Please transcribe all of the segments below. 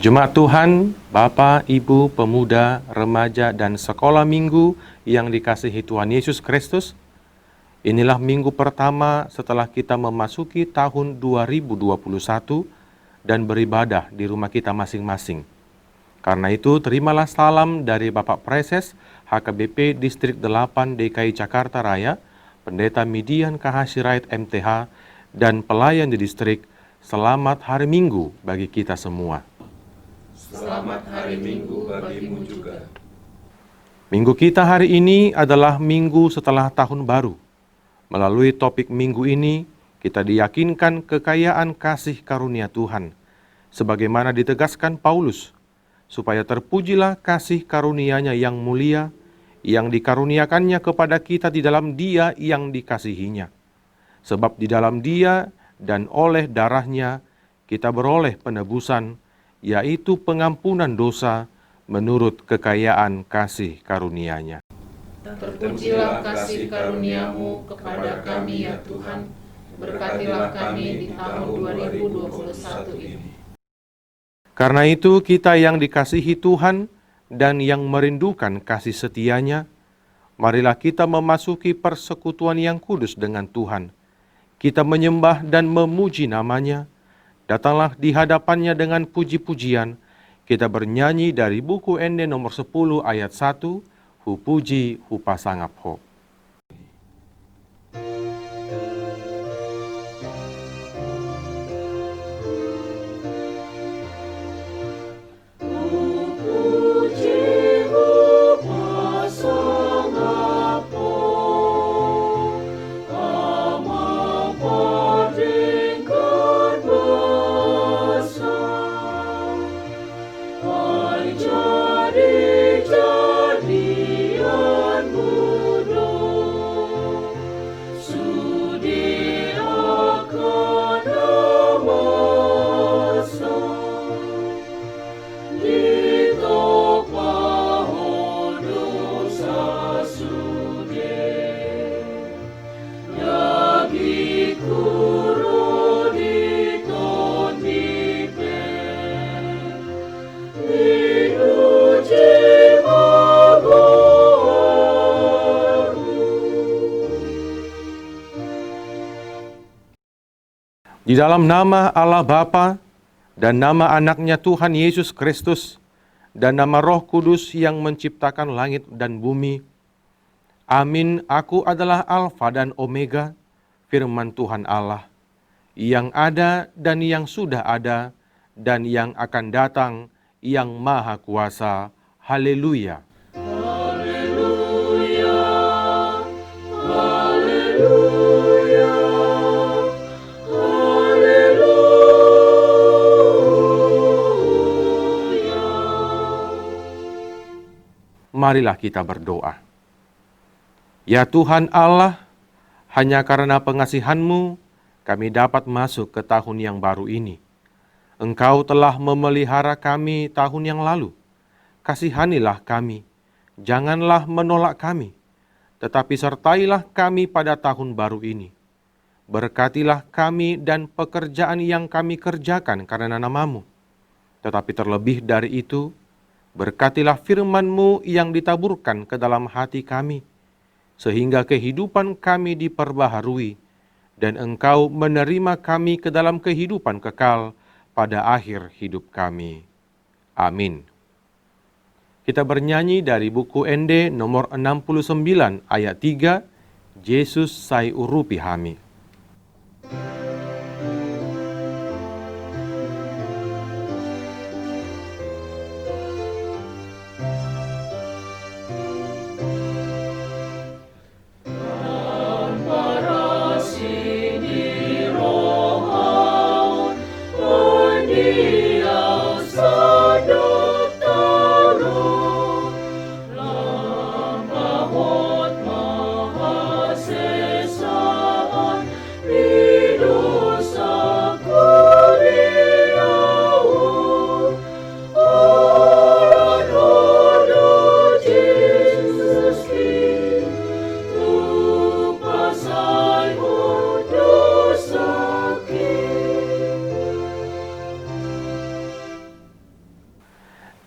Jemaat Tuhan, Bapak, Ibu, pemuda, remaja, dan sekolah minggu yang dikasihi Tuhan Yesus Kristus, inilah minggu pertama setelah kita memasuki tahun 2021 dan beribadah di rumah kita masing-masing. Karena itu, terimalah salam dari Bapak Preses HKBP Distrik 8 DKI Jakarta Raya, Pendeta Midian KH Sirait MTH, dan pelayan di distrik. Selamat hari Minggu bagi kita semua. Selamat hari Minggu bagimu juga. Minggu kita hari ini adalah minggu setelah tahun baru. Melalui topik minggu ini, kita diyakinkan kekayaan kasih karunia Tuhan, sebagaimana ditegaskan Paulus, supaya terpujilah kasih karunia-Nya yang mulia, yang dikaruniakannya kepada kita di dalam Dia yang dikasihinya. Sebab di dalam Dia dan oleh darah-Nya, kita beroleh penebusan, yaitu pengampunan dosa menurut kekayaan kasih karunia-Nya. Terpujilah kasih karunia-Mu kepada kami ya Tuhan, berkatilah kami di tahun 2021 ini. Karena itu kita yang dikasihi Tuhan dan yang merindukan kasih setia-Nya, marilah kita memasuki persekutuan yang kudus dengan Tuhan. Kita menyembah dan memuji nama-Nya. Datanglah di hadapan-Nya dengan puji-pujian. Kita bernyanyi dari buku Ende nomor 10 ayat 1, Hu puji, hu pasangap ho. Di dalam nama Allah Bapa dan nama Anak-Nya Tuhan Yesus Kristus dan nama Roh Kudus yang menciptakan langit dan bumi. Amin. Aku adalah Alfa dan Omega, firman Tuhan Allah, yang ada dan yang sudah ada dan yang akan datang, yang Maha Kuasa. Haleluya. Haleluya, haleluya, haleluya. Marilah kita berdoa. Ya Tuhan Allah, hanya karena pengasihan-Mu, kami dapat masuk ke tahun yang baru ini. Engkau telah memelihara kami tahun yang lalu. Kasihanilah kami, janganlah menolak kami, tetapi sertailah kami pada tahun baru ini. Berkatilah kami dan pekerjaan yang kami kerjakan karena nama-Mu. Tetapi terlebih dari itu, berkatilah firman-Mu yang ditaburkan ke dalam hati kami, sehingga kehidupan kami diperbaharui, dan Engkau menerima kami ke dalam kehidupan kekal pada akhir hidup kami. Amin. Kita bernyanyi dari buku Ende nomor 69 ayat 3, Yesus sai urupi hami. Mahasisaan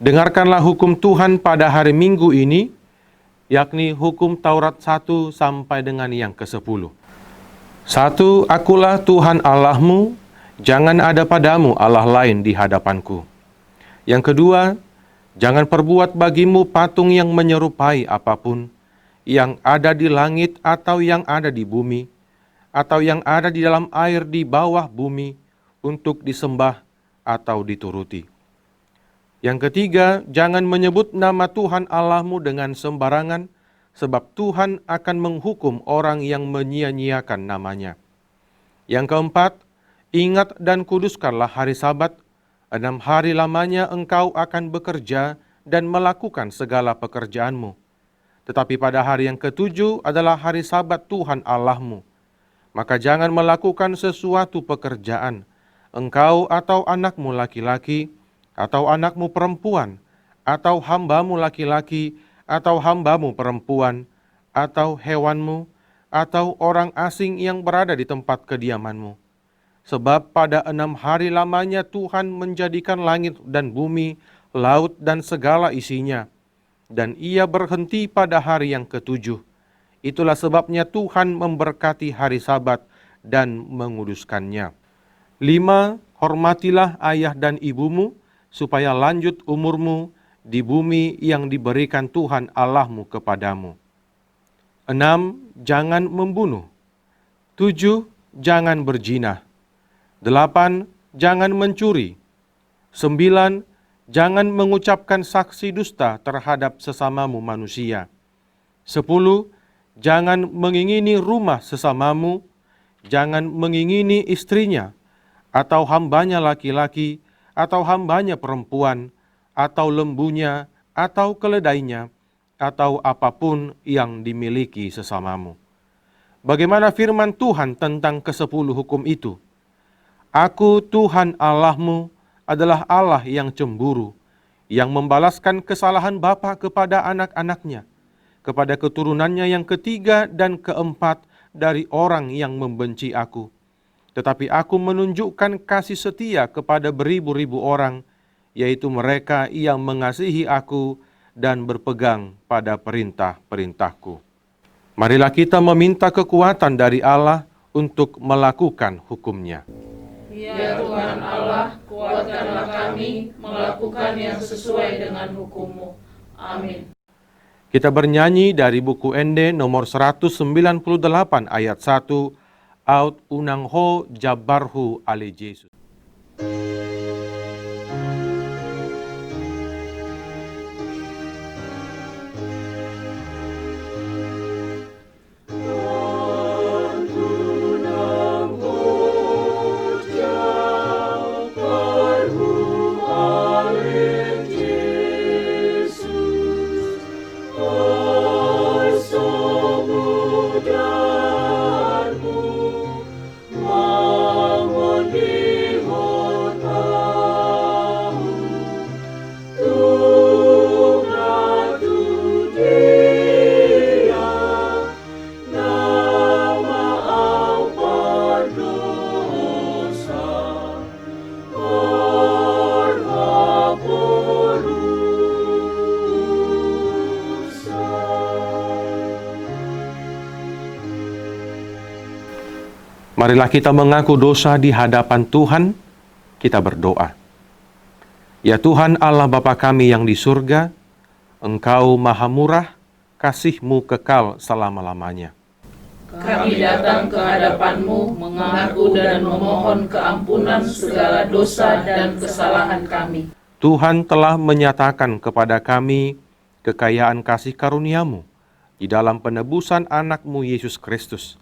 Dengarkanlah hukum Tuhan pada hari Minggu ini, yakni hukum Taurat 1 sampai dengan yang ke-10. 1. Akulah Tuhan Allahmu, jangan ada padamu Allah lain di hadapanku. Yang kedua, jangan perbuat bagimu patung yang menyerupai apapun, yang ada di langit atau yang ada di bumi, atau yang ada di dalam air di bawah bumi, untuk disembah atau dituruti. Yang ketiga, jangan menyebut nama Tuhan Allahmu dengan sembarangan, sebab Tuhan akan menghukum orang yang menyia-nyiakan namanya. Yang keempat, ingat dan kuduskanlah hari Sabat. 6 hari lamanya engkau akan bekerja dan melakukan segala pekerjaanmu. Tetapi pada hari yang ke-7 adalah hari Sabat Tuhan Allahmu. Maka jangan melakukan sesuatu pekerjaan, engkau atau anakmu laki-laki, atau anakmu perempuan, atau hambamu laki-laki, atau hambamu perempuan, atau hewanmu, atau orang asing yang berada di tempat kediamanmu. Sebab pada 6 hari lamanya Tuhan menjadikan langit dan bumi, laut dan segala isinya, dan Ia berhenti pada hari yang ke-7. Itulah sebabnya Tuhan memberkati hari Sabat dan menguduskannya. 5. Hormatilah ayah dan ibumu, supaya lanjut umurmu di bumi yang diberikan Tuhan Allahmu kepadamu. 6. Jangan membunuh. 7. Jangan berzina. 8. Jangan mencuri. 9. Jangan mengucapkan saksi dusta terhadap sesamamu manusia. 10. Jangan mengingini rumah sesamamu. Jangan mengingini istrinya, atau hambanya laki-laki, atau hambanya perempuan, atau lembunya, atau keledainya, atau apapun yang dimiliki sesamamu. Bagaimana firman Tuhan tentang ke-10 hukum itu? Aku Tuhan Allahmu adalah Allah yang cemburu, yang membalaskan kesalahan bapa kepada anak-anaknya, kepada keturunannya yang ketiga dan keempat dari orang yang membenci aku. Tetapi aku menunjukkan kasih setia kepada beribu-ribu orang, yaitu mereka yang mengasihi aku dan berpegang pada perintah-perintahku. Marilah kita meminta kekuatan dari Allah untuk melakukan hukum-Nya. Ya Tuhan Allah, kuatkanlah kami melakukan yang sesuai dengan hukum-Mu. Amin. Kita bernyanyi dari buku Ende nomor 198 ayat 1, Aut unang ho jabarhu ale Yesus. Marilah kita mengaku dosa di hadapan Tuhan, kita berdoa. Ya Tuhan Allah Bapa kami yang di surga, Engkau maha murah, kasih-Mu kekal selama-lamanya. Kami datang ke hadapan-Mu mengaku dan memohon keampunan segala dosa dan kesalahan kami. Tuhan telah menyatakan kepada kami kekayaan kasih karunia-Mu di dalam penebusan anak-Mu Yesus Kristus,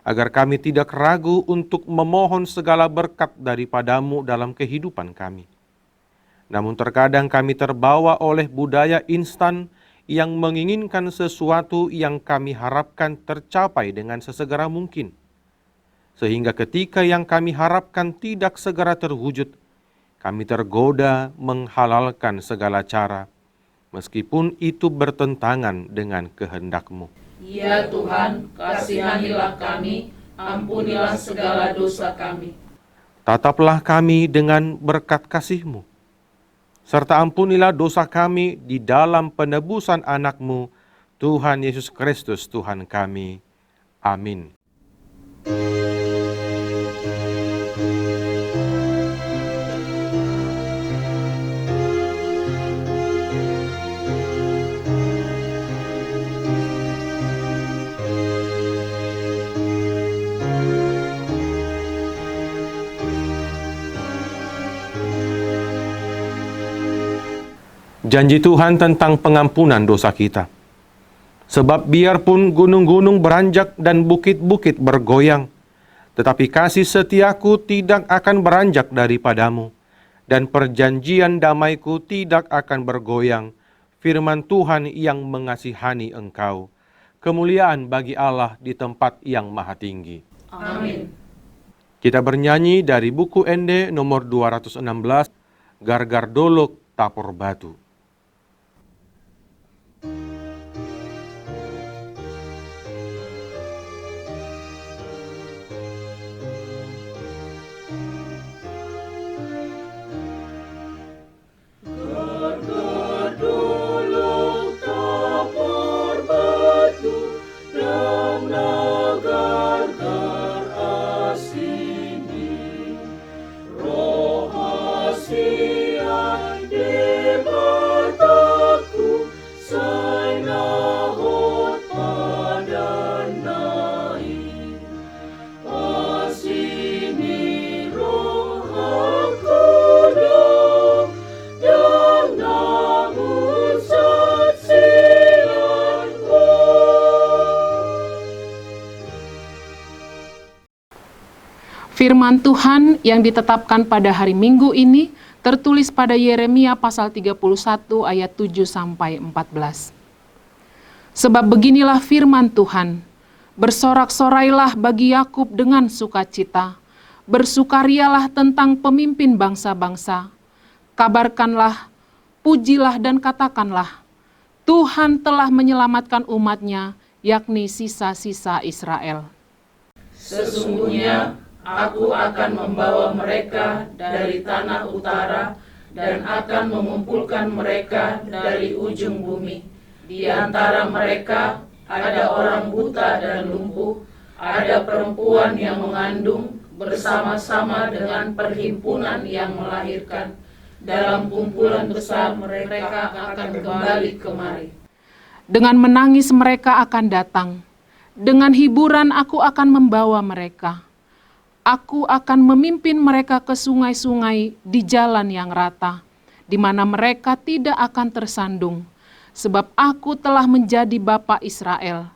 agar kami tidak ragu untuk memohon segala berkat daripada-Mu dalam kehidupan kami. Namun terkadang kami terbawa oleh budaya instan yang menginginkan sesuatu yang kami harapkan tercapai dengan sesegera mungkin. Sehingga ketika yang kami harapkan tidak segera terwujud, kami tergoda menghalalkan segala cara, meskipun itu bertentangan dengan kehendak-Mu. Ya Tuhan, kasihanilah kami, ampunilah segala dosa kami. Tataplah kami dengan berkat kasih-Mu, serta ampunilah dosa kami di dalam penebusan anak-Mu, Tuhan Yesus Kristus Tuhan kami. Amin. Janji Tuhan tentang pengampunan dosa kita. Sebab biarpun gunung-gunung beranjak dan bukit-bukit bergoyang, tetapi kasih setiaku tidak akan beranjak daripadamu, dan perjanjian damaiku tidak akan bergoyang, firman Tuhan yang mengasihani engkau. Kemuliaan bagi Allah di tempat yang maha tinggi. Amin. Kita bernyanyi dari buku Ende nomor 216, Gargar Dolok Tapor Batu. Firman Tuhan yang ditetapkan pada hari Minggu ini tertulis pada Yeremia pasal 31 ayat 7-14. Sebab beginilah firman Tuhan, bersorak-sorailah bagi Yakub dengan sukacita, bersukarialah tentang pemimpin bangsa-bangsa, kabarkanlah, pujilah dan katakanlah, Tuhan telah menyelamatkan umat-Nya, yakni sisa-sisa Israel. Sesungguhnya Aku akan membawa mereka dari tanah utara dan akan mengumpulkan mereka dari ujung bumi. Di antara mereka ada orang buta dan lumpuh, ada perempuan yang mengandung bersama-sama dengan perhimpunan yang melahirkan. Dalam kumpulan besar mereka akan kembali kemari. Dengan menangis mereka akan datang, dengan hiburan aku akan membawa mereka. Aku akan memimpin mereka ke sungai-sungai di jalan yang rata, di mana mereka tidak akan tersandung, sebab aku telah menjadi bapa Israel.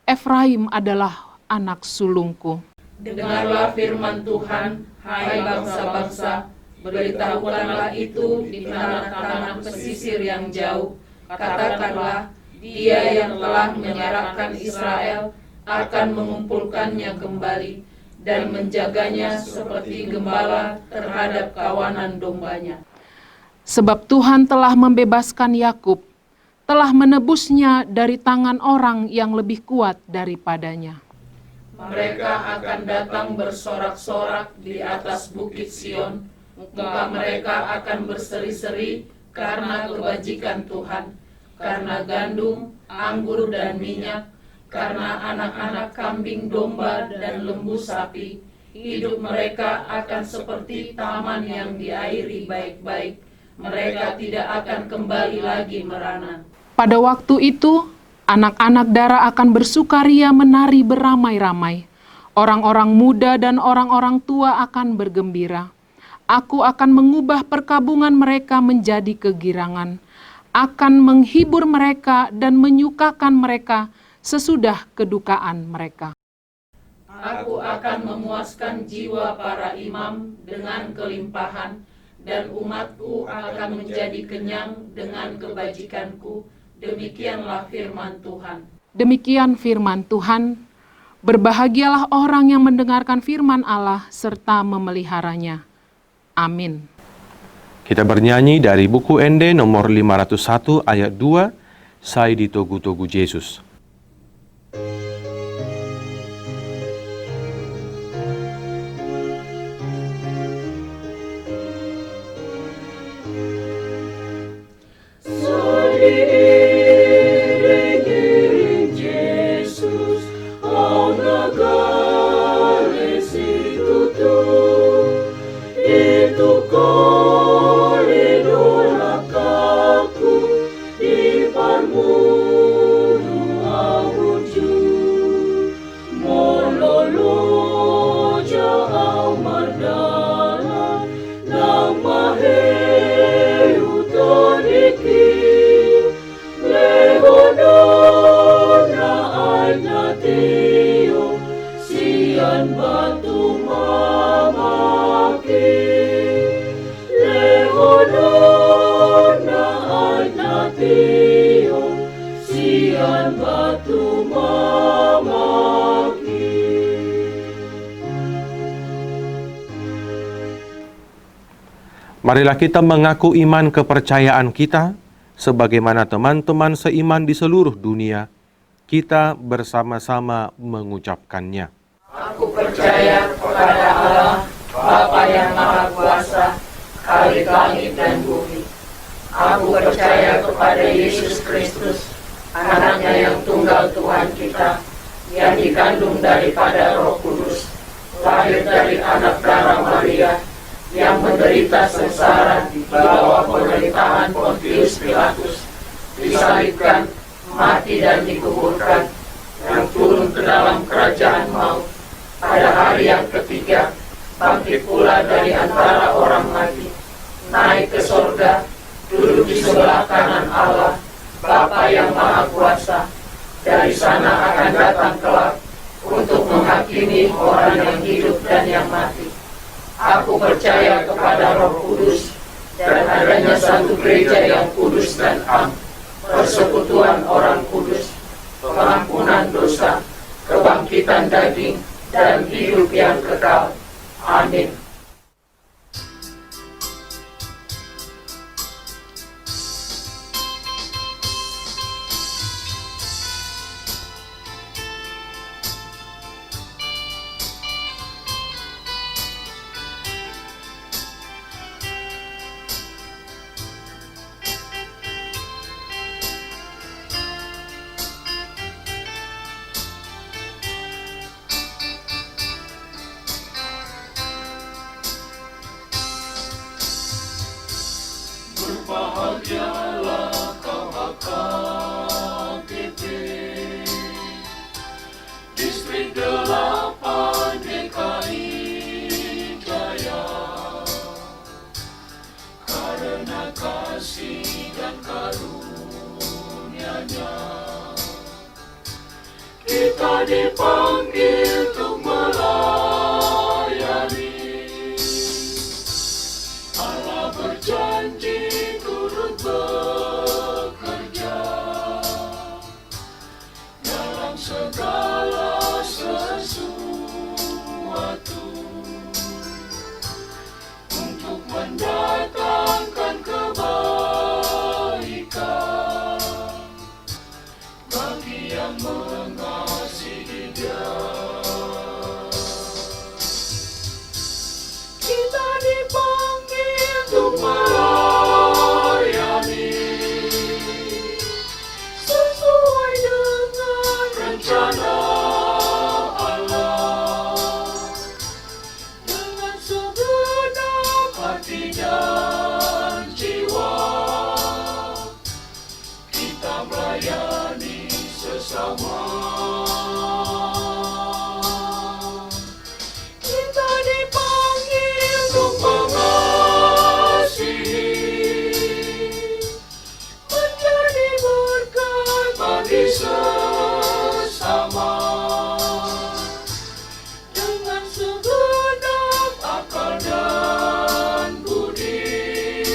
Efraim adalah anak sulungku. Dengarlah firman Tuhan, hai bangsa-bangsa, beritahukanlah itu di tanah-tanah pesisir yang jauh. Katakanlah, Dia yang telah menyerahkan Israel akan mengumpulkannya kembali dan menjaganya seperti gembala terhadap kawanan dombanya. Sebab Tuhan telah membebaskan Yakub, telah menebusnya dari tangan orang yang lebih kuat daripadanya. Mereka akan datang bersorak-sorak di atas bukit Sion, muka mereka akan berseri-seri karena kebajikan Tuhan, karena gandum, anggur dan minyak, karena anak-anak kambing domba dan lembu sapi. Hidup mereka akan seperti taman yang diairi baik-baik. Mereka tidak akan kembali lagi merana. Pada waktu itu, anak-anak Dara akan bersukaria menari beramai-ramai. Orang-orang muda dan orang-orang tua akan bergembira. Aku akan mengubah perkabungan mereka menjadi kegirangan, akan menghibur mereka dan menyukakan mereka sesudah kedukaan mereka. Aku akan memuaskan jiwa para imam dengan kelimpahan, dan umatku akan menjadi kenyang dengan kebajikanku. Demikianlah firman Tuhan. Demikian firman Tuhan. Berbahagialah orang yang mendengarkan firman Allah serta memeliharanya. Amin. Kita bernyanyi dari buku Ende nomor 501 ayat 2, Sai di Togu-Togu Yesus. batu mamaki, leonona agnatio, sian batu mamaki. Marilah kita mengaku iman kepercayaan kita, sebagaimana teman-teman seiman di seluruh dunia, kita bersama-sama mengucapkannya. Aku percaya kepada Allah, Bapa yang Maha Kuasa, Khalik langit dan bumi. Aku percaya kepada Yesus Kristus, anaknya yang tunggal Tuhan kita, yang dikandung daripada Roh Kudus, lahir dari anak darah Maria, yang menderita sengsara di bawah pemerintahan Pontius Pilatus, disalibkan, mati dan dikuburkan, yang turun ke dalam kerajaan maut, pada hari yang ketiga, bangkit pula dari antara orang mati, naik ke sorga, duduk di sebelah kanan Allah, Bapa yang Maha Kuasa. Dari sana akan datang kelak untuk menghakimi orang yang hidup dan yang mati. Aku percaya kepada Roh Kudus dan adanya satu gereja yang kudus dan am, persekutuan orang kudus, pengampunan dosa, kebangkitan daging, dan hidup yang kekal. Amin. Berbahagialah kau HKBP, Distrik 8 DKI Jaya, karena kasih dan karunia-Nya kita dipanggil untuk melayani. Allah berjanji turut bekerja dalam segala sesuatu untuk mendatangkan kebaikan bagi yang mengasihi Dia. Kita dipanggil untuk melayani sesuai dengan rencana Allah, dengan segenap hati dan jiwa kita melayani sesama. Kita dipanggil untuk mengasihi, menjadi berkat bagi sesama, dengan segenap akal dan budi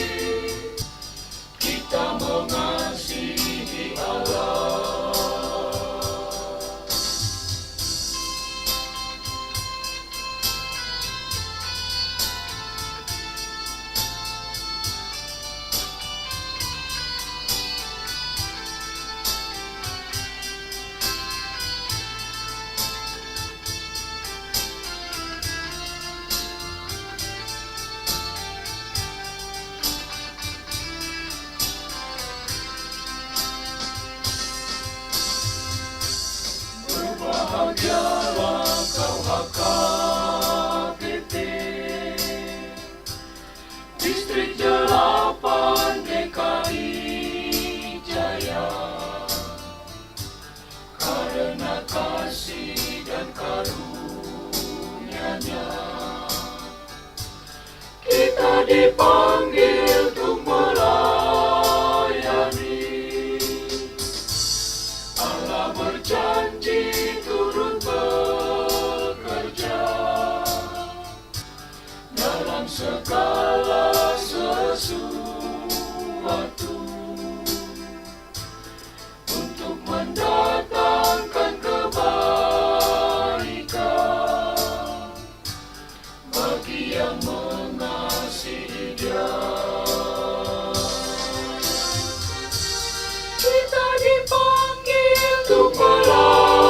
kita mengasihi Allah. Berbahagialah kau HKBP, Distrik 8 DKI Jaya, karena kasih dan karunia-Nya kita dipanggil untuk melayani. Allah berjanji turut bekerja segala sesuatu untuk mendatangkan kebaikan bagi yang mengasihi Dia. Kita dipanggil untuk melayani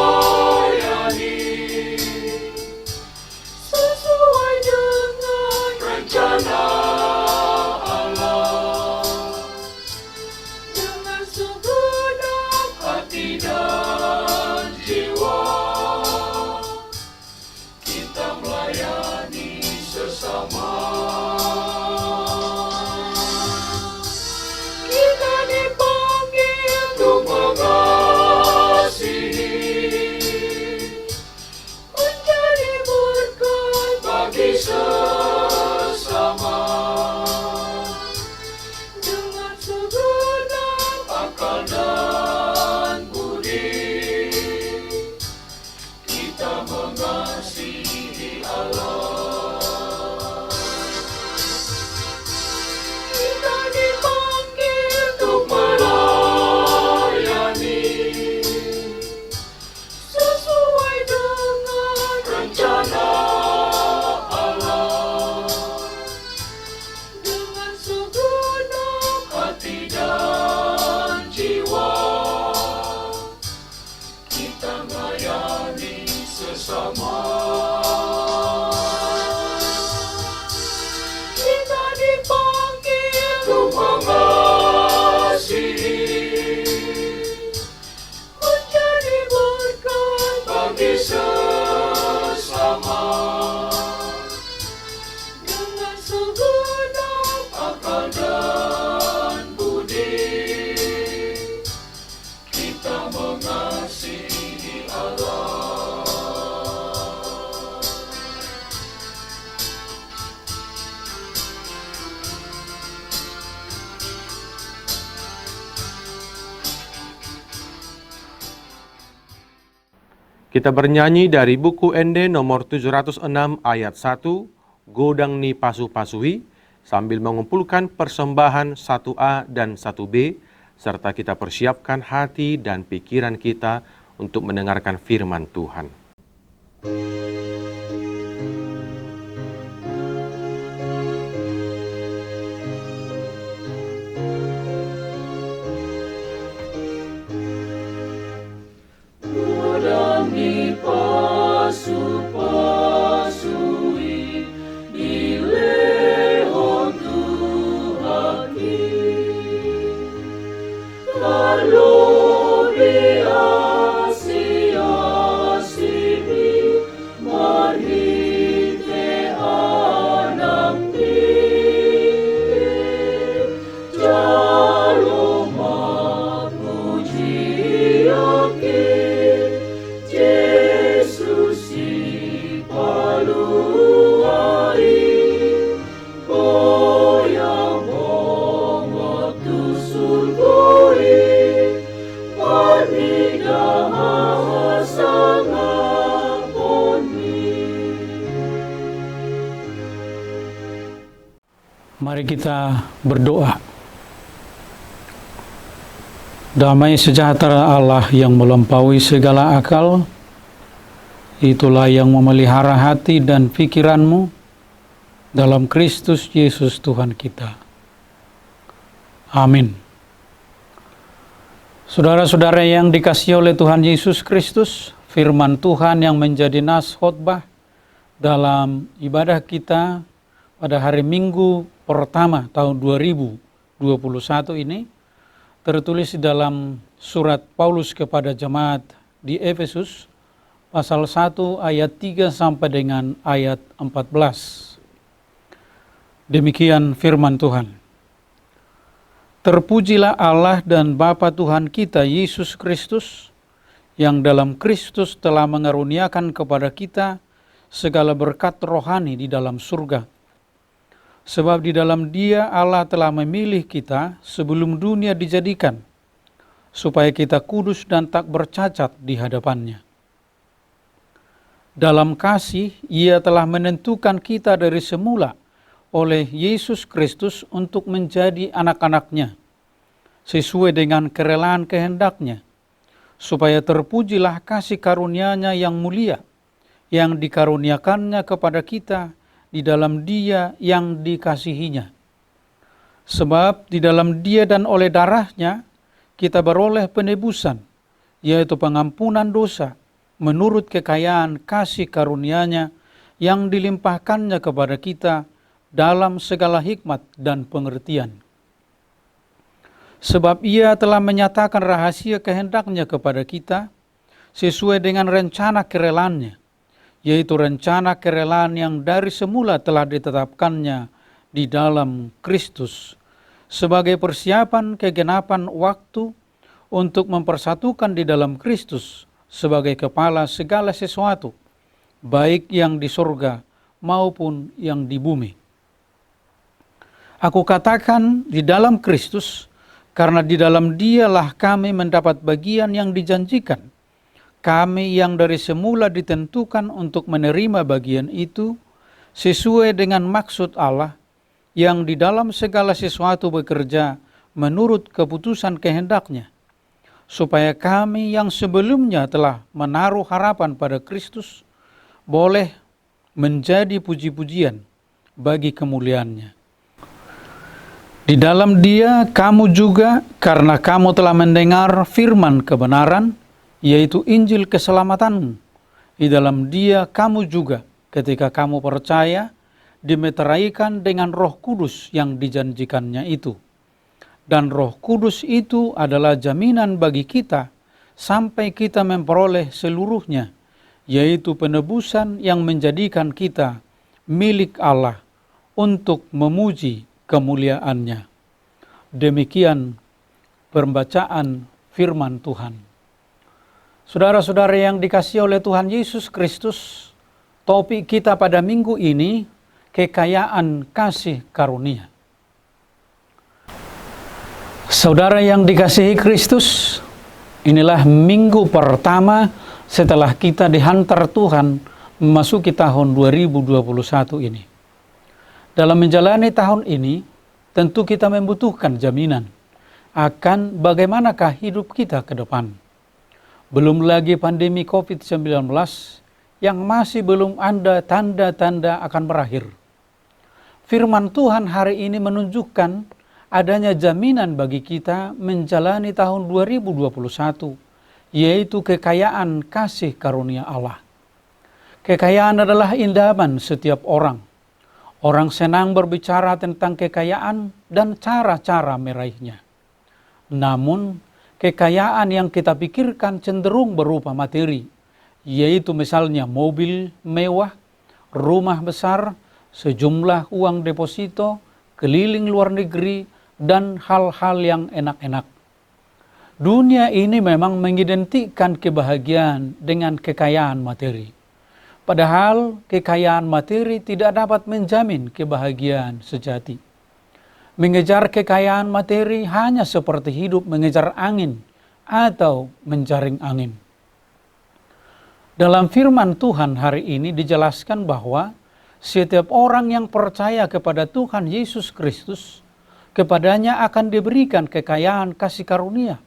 sesuai dengan rencana Allah, dengan segenap hati dan jiwa. Kita melayani sesama. Kita dipanggil untuk mengasihi, menjadi berkat bagi sesama, dengan segenap akal dan budi. Kita mengasihi Allah. Kita dipanggil untuk melayani sesuai dengan rencana Allah, dengan segenap hati dan jiwa. Kita melayani sesama. Kita dipanggil untuk mengasihi, menjadi berkat bagi sesama, dengan segenap akal dan budi. Kita mengasihi Allah. Kita bernyanyi dari buku ND nomor 706 ayat 1, Godang ni pasu-pasui, sambil mengumpulkan persembahan 1A dan 1B, serta kita persiapkan hati dan pikiran kita untuk mendengarkan firman Tuhan. Godang dipasui di lehon Tuhaki, terlebih asi-asibi marhite anang di jaloma puji yakin Yesus si paluai goyang mongot tu surgoi panidah sangaponi. Mari kita berdoa. Damai sejahtera Allah yang melampaui segala akal, itulah yang memelihara hati dan pikiranmu dalam Kristus Yesus Tuhan kita. Amin. Saudara-saudara yang dikasihi oleh Tuhan Yesus Kristus, firman Tuhan yang menjadi nas khotbah dalam ibadah kita pada hari Minggu pertama tahun 2021 ini tertulis di dalam surat Paulus kepada jemaat di Efesus pasal 1 ayat 3 sampai dengan ayat 14. Demikian firman Tuhan. Terpujilah Allah dan Bapa Tuhan kita Yesus Kristus, yang dalam Kristus telah mengaruniakan kepada kita segala berkat rohani di dalam surga. Sebab di dalam Dia Allah telah memilih kita sebelum dunia dijadikan, supaya kita kudus dan tak bercacat di hadapan-Nya. Dalam kasih Ia telah menentukan kita dari semula oleh Yesus Kristus untuk menjadi anak-anaknya, sesuai dengan kerelaan kehendaknya, supaya terpujilah kasih karunia-Nya yang mulia, yang dikaruniakannya kepada kita di dalam Dia yang dikasihinya. Sebab di dalam Dia dan oleh darah-Nya kita beroleh penebusan, yaitu pengampunan dosa, menurut kekayaan kasih karunia-Nya yang dilimpahkannya kepada kita dalam segala hikmat dan pengertian. Sebab Ia telah menyatakan rahasia kehendak-Nya kepada kita sesuai dengan rencana kerelaan-Nya, yaitu rencana kerelaan yang dari semula telah ditetapkannya di dalam Kristus sebagai persiapan kegenapan waktu untuk mempersatukan di dalam Kristus sebagai kepala segala sesuatu, baik yang di surga maupun yang di bumi. Aku katakan di dalam Kristus, karena di dalam Dialah kami mendapat bagian yang dijanjikan. Kami yang dari semula ditentukan untuk menerima bagian itu sesuai dengan maksud Allah yang di dalam segala sesuatu bekerja menurut keputusan kehendak-Nya, supaya kami yang sebelumnya telah menaruh harapan pada Kristus boleh menjadi puji-pujian bagi kemuliaan-Nya. Di dalam Dia kamu juga, karena kamu telah mendengar firman kebenaran, yaitu Injil keselamatan. Di dalam Dia kamu juga, ketika kamu percaya, dimeteraikan dengan Roh Kudus yang dijanjikannya itu. Dan Roh Kudus itu adalah jaminan bagi kita sampai kita memperoleh seluruhnya, yaitu penebusan yang menjadikan kita milik Allah untuk memuji kemuliaan-Nya. Demikian pembacaan firman Tuhan. Saudara-saudara yang dikasihi oleh Tuhan Yesus Kristus, topik kita pada minggu ini kekayaan kasih karunia. Saudara yang dikasihi Kristus, inilah minggu pertama setelah kita dihantar Tuhan memasuki tahun 2021 ini. Dalam menjalani tahun ini, tentu kita membutuhkan jaminan akan bagaimanakah hidup kita ke depan. Belum lagi pandemi COVID-19 yang masih belum ada tanda-tanda akan berakhir. Firman Tuhan hari ini menunjukkan adanya jaminan bagi kita menjalani tahun 2021, yaitu kekayaan kasih karunia Allah. Kekayaan adalah indaman setiap orang. Orang senang berbicara tentang kekayaan dan cara-cara meraihnya. Namun, kekayaan yang kita pikirkan cenderung berupa materi, yaitu misalnya mobil mewah, rumah besar, sejumlah uang deposito, keliling luar negeri, dan hal-hal yang enak-enak. Dunia ini memang mengidentikan kebahagiaan dengan kekayaan materi. Padahal kekayaan materi tidak dapat menjamin kebahagiaan sejati. Mengejar kekayaan materi hanya seperti hidup mengejar angin atau menjaring angin. Dalam firman Tuhan hari ini dijelaskan bahwa setiap orang yang percaya kepada Tuhan Yesus Kristus, kepadanya akan diberikan kekayaan kasih karunia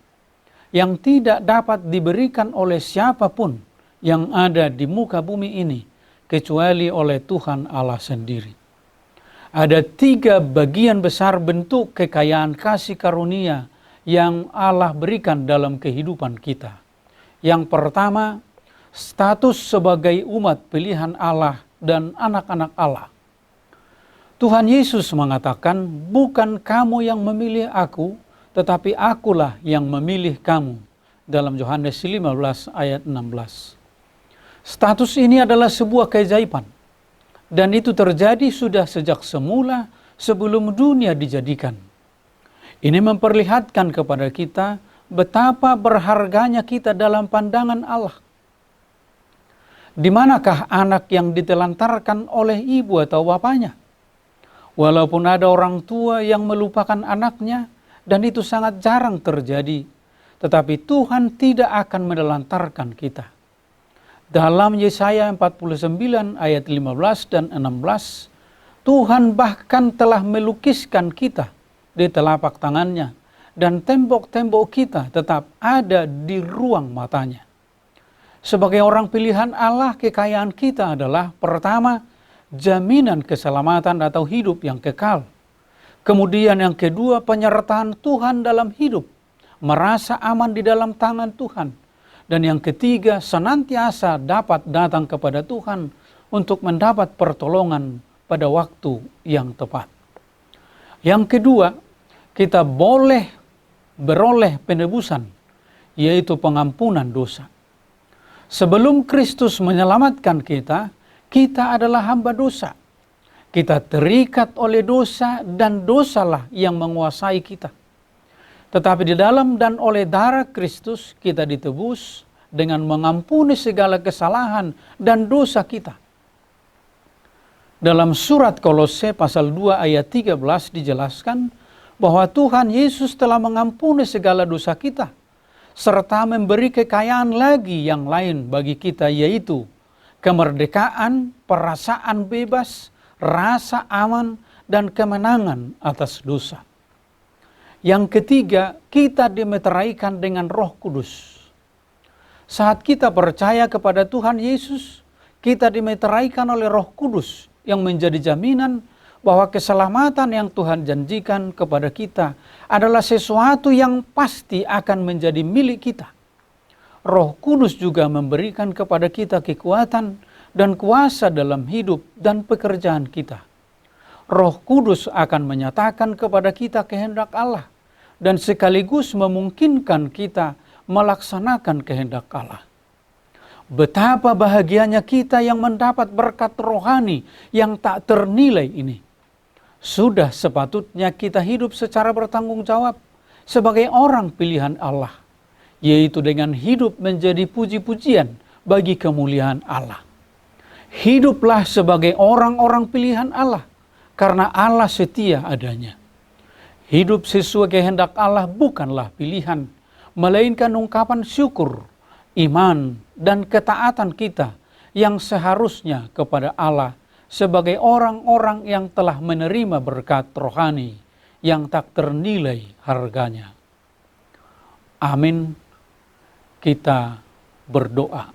yang tidak dapat diberikan oleh siapapun yang ada di muka bumi ini, kecuali oleh Tuhan Allah sendiri. Ada 3 bagian besar bentuk kekayaan kasih karunia yang Allah berikan dalam kehidupan kita. Yang pertama, status sebagai umat pilihan Allah dan anak-anak Allah. Tuhan Yesus mengatakan, bukan kamu yang memilih aku, tetapi akulah yang memilih kamu. Dalam Yohanes 15 ayat 16. Status ini adalah sebuah keajaiban. Dan itu terjadi sudah sejak semula sebelum dunia dijadikan. Ini memperlihatkan kepada kita betapa berharganya kita dalam pandangan Allah. Di manakah anak yang ditelantarkan oleh ibu atau bapaknya? Walaupun ada orang tua yang melupakan anaknya, dan itu sangat jarang terjadi, tetapi Tuhan tidak akan menelantarkan kita. Dalam Yesaya 49 ayat 15 dan 16, Tuhan bahkan telah melukiskan kita di telapak tangannya, dan tembok-tembok kita tetap ada di ruang matanya. Sebagai orang pilihan Allah, kekayaan kita adalah pertama, jaminan keselamatan atau hidup yang kekal. Kemudian yang kedua, penyertaan Tuhan dalam hidup, merasa aman di dalam tangan Tuhan. Dan yang ketiga, senantiasa dapat datang kepada Tuhan untuk mendapat pertolongan pada waktu yang tepat. Yang kedua, kita boleh beroleh penebusan, yaitu pengampunan dosa. Sebelum Kristus menyelamatkan kita, kita adalah hamba dosa. Kita terikat oleh dosa dan dosalah yang menguasai kita. Tetapi di dalam dan oleh darah Kristus kita ditebus dengan mengampuni segala kesalahan dan dosa kita. Dalam surat Kolose pasal 2 ayat 13 dijelaskan bahwa Tuhan Yesus telah mengampuni segala dosa kita, serta memberi kekayaan lagi yang lain bagi kita, yaitu kemerdekaan, perasaan bebas, rasa aman, dan kemenangan atas dosa. Yang ketiga, kita dimeteraikan dengan Roh Kudus. Saat kita percaya kepada Tuhan Yesus, kita dimeteraikan oleh Roh Kudus yang menjadi jaminan bahwa keselamatan yang Tuhan janjikan kepada kita adalah sesuatu yang pasti akan menjadi milik kita. Roh Kudus juga memberikan kepada kita kekuatan dan kuasa dalam hidup dan pekerjaan kita. Roh Kudus akan menyatakan kepada kita kehendak Allah dan sekaligus memungkinkan kita melaksanakan kehendak Allah. Betapa bahagianya kita yang mendapat berkat rohani yang tak ternilai ini. Sudah sepatutnya kita hidup secara bertanggung jawab sebagai orang pilihan Allah, yaitu dengan hidup menjadi puji-pujian bagi kemuliaan Allah. Hiduplah sebagai orang-orang pilihan Allah, karena Allah setia adanya. Hidup sesuai kehendak Allah bukanlah pilihan, melainkan ungkapan syukur, iman, dan ketaatan kita yang seharusnya kepada Allah sebagai orang-orang yang telah menerima berkat rohani yang tak ternilai harganya. Amin. Kita berdoa.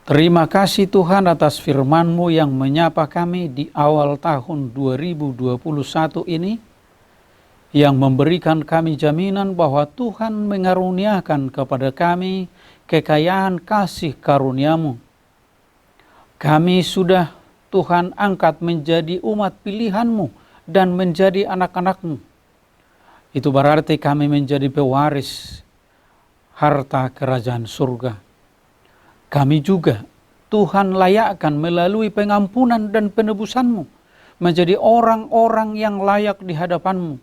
Terima kasih Tuhan atas firman-Mu yang menyapa kami di awal tahun 2021 ini, yang memberikan kami jaminan bahwa Tuhan mengaruniakan kepada kami kekayaan kasih karunia-Mu. Kami sudah Tuhan angkat menjadi umat pilihan-Mu dan menjadi anak-anak-Mu. Itu berarti kami menjadi pewaris harta kerajaan surga. Kami juga Tuhan layakkan melalui pengampunan dan penebusan-Mu menjadi orang-orang yang layak di hadapan-Mu,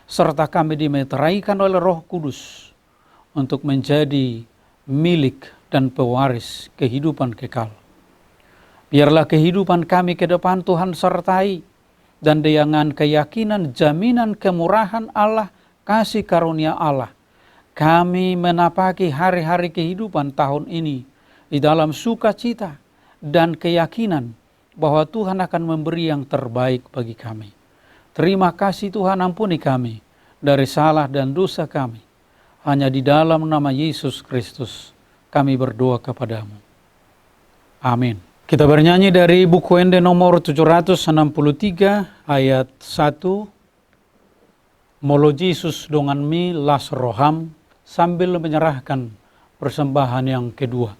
serta kami dimeteraikan oleh Roh Kudus untuk menjadi milik dan pewaris kehidupan kekal. Biarlah kehidupan kami ke depan Tuhan sertai, dan dengan keyakinan jaminan kemurahan Allah, kasih karunia Allah, kami menapaki hari-hari kehidupan tahun ini di dalam sukacita dan keyakinan bahwa Tuhan akan memberi yang terbaik bagi kami. Terima kasih Tuhan, ampuni kami dari salah dan dosa kami. Hanya di dalam nama Yesus Kristus kami berdoa kepadamu. Amin. Kita bernyanyi dari buku Ende nomor 763 ayat 1. Molo Jesus dongan mi las roham, sambil menyerahkan persembahan yang kedua.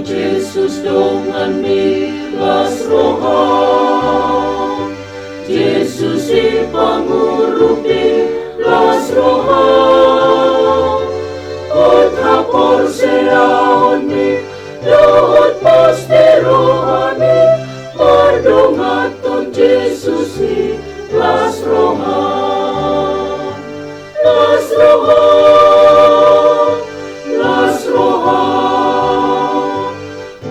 Jesus dongan mi las roham, Jesus ipangurupi las roham, ut hapor seaon mi, dohot poste rohani, mardongaton Jesus i las roham, las roham, las roham,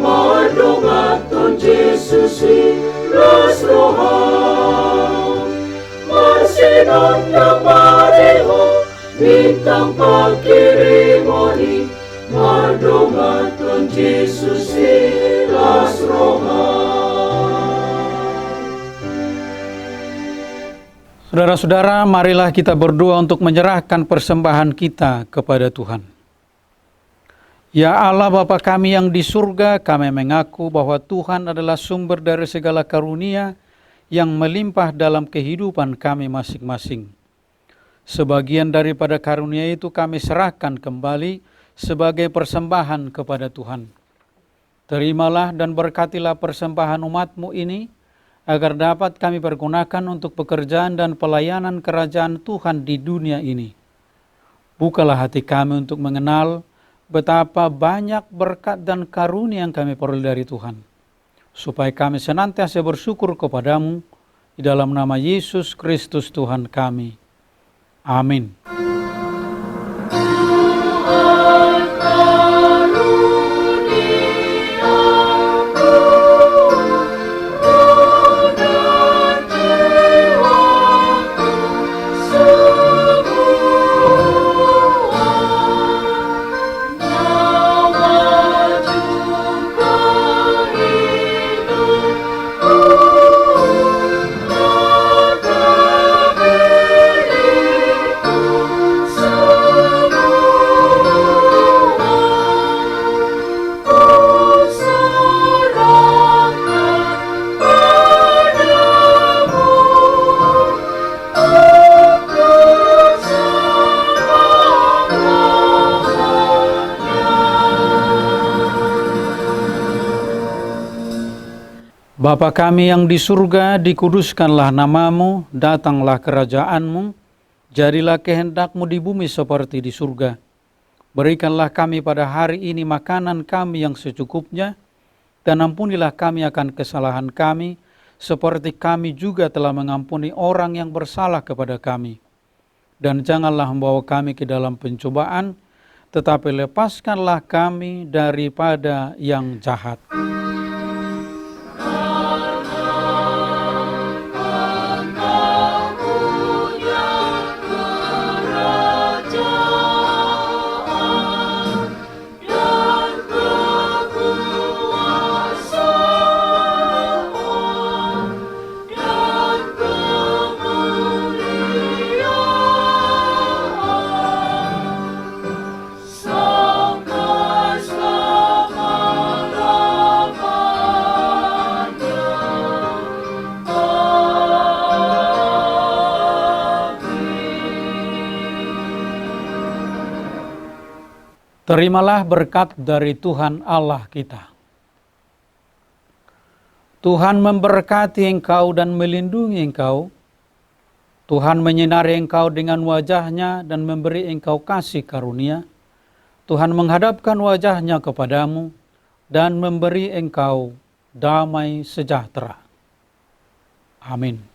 mardongaton Jesus i las roham. tanda pareho bintang pakirimoni madomaton Jesus silas rohan. Saudara-saudara, marilah kita berdoa untuk menyerahkan persembahan kita kepada Tuhan. Ya Allah Bapa kami yang di surga, kami mengaku bahwa Tuhan adalah sumber dari segala karunia yang melimpah dalam kehidupan kami masing-masing. Sebagian daripada karunia itu kami serahkan kembali sebagai persembahan kepada Tuhan. Terimalah dan berkatilah persembahan umat-Mu ini, agar dapat kami pergunakan untuk pekerjaan dan pelayanan kerajaan Tuhan di dunia ini. Bukalah hati kami untuk mengenal betapa banyak berkat dan karunia yang kami peroleh dari Tuhan, supaya kami senantiasa bersyukur kepadamu, di dalam nama Yesus Kristus Tuhan kami. Amin. Bapa kami yang di surga, dikuduskanlah namamu, datanglah kerajaanmu, jadilah kehendak-Mu di bumi seperti di surga. Berikanlah kami pada hari ini makanan kami yang secukupnya, dan ampunilah kami akan kesalahan kami, seperti kami juga telah mengampuni orang yang bersalah kepada kami. Dan janganlah membawa kami ke dalam pencobaan, tetapi lepaskanlah kami daripada yang jahat. Terimalah berkat dari Tuhan Allah kita. Tuhan memberkati engkau dan melindungi engkau. Tuhan menyinari engkau dengan wajah-Nya dan memberi engkau kasih karunia. Tuhan menghadapkan wajah-Nya kepadamu dan memberi engkau damai sejahtera. Amin.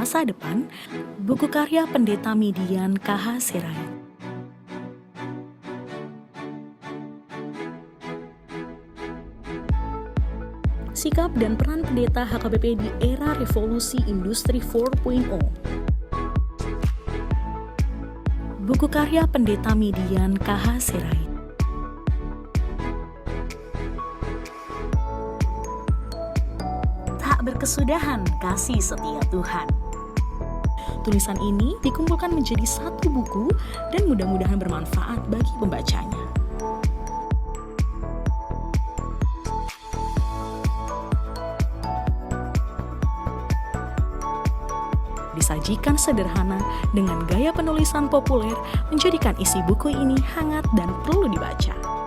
Masa Depan, buku karya Pendeta Midian K.H. Sirait. Sikap dan peran pendeta HKBP di era revolusi industri 4.0. Buku karya Pendeta Midian K.H. Sirait. Tak berkesudahan kasih setia Tuhan. Tulisan ini dikumpulkan menjadi satu buku dan mudah-mudahan bermanfaat bagi pembacanya. Disajikan sederhana dengan gaya penulisan populer menjadikan isi buku ini hangat dan perlu dibaca.